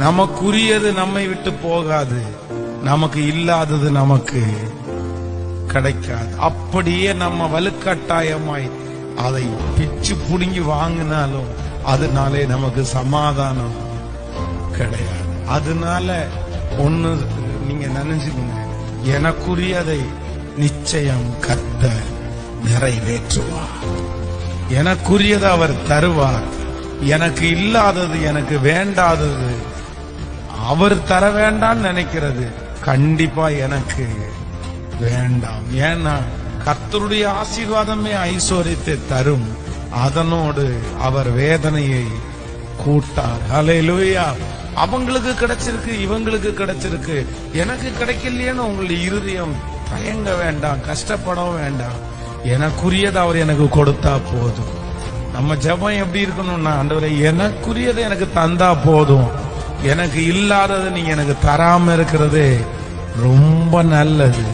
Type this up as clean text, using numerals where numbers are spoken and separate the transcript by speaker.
Speaker 1: நமக்குரியது நம்மை விட்டு போகாது, நமக்கு இல்லாதது நமக்கு கிடைக்காது. அப்படியே நம்ம வலுக்கட்டாயமாய் அதை பிச்சு புடுங்கி வாங்கினாலும் அதனாலே நமக்கு சமாதானம் கிடையாது. அதனால ஒண்ணு நீங்க நினைச்சுக்கோங்க, எனக்குரியதை நிச்சயம் கர்த்தர் நிறைவேற்றுவார். எனக்குரியதை அவர் தருவார். எனக்கு இல்லாதது, எனக்கு வேண்டாதது, அவர் தர வேண்டாம்னு நினைக்கிறது கண்டிப்பா எனக்கு வேண்டாம். ஏன்னா கர்த்தருடைய ஆசீர்வாதமே ஐஸ்வர்யத்தை தரும், அதனோடு அவர் வேதனையை கூட்டார். ஹல்லேலூயா. அவங்களுக்கு கிடைச்சிருக்கு, இவங்களுக்கு கிடைச்சிருக்கு, எனக்கு கிடைக்கலையேன்னு உங்களுடைய இருதயம் தயங்க வேண்டாம், கஷ்டப்படவும் வேண்டாம். எனக்குரியதை அவர் எனக்கு கொடுத்தா போதும். நம்ம ஜெபம் எப்படி இருக்கணும்னா, ஆண்டவரே எனக்குரியதை எனக்கு தந்தா போதும், எனக்கு இல்லாததை நீங்க எனக்கு தராம இருக்கிறது ரொம்ப நல்லது.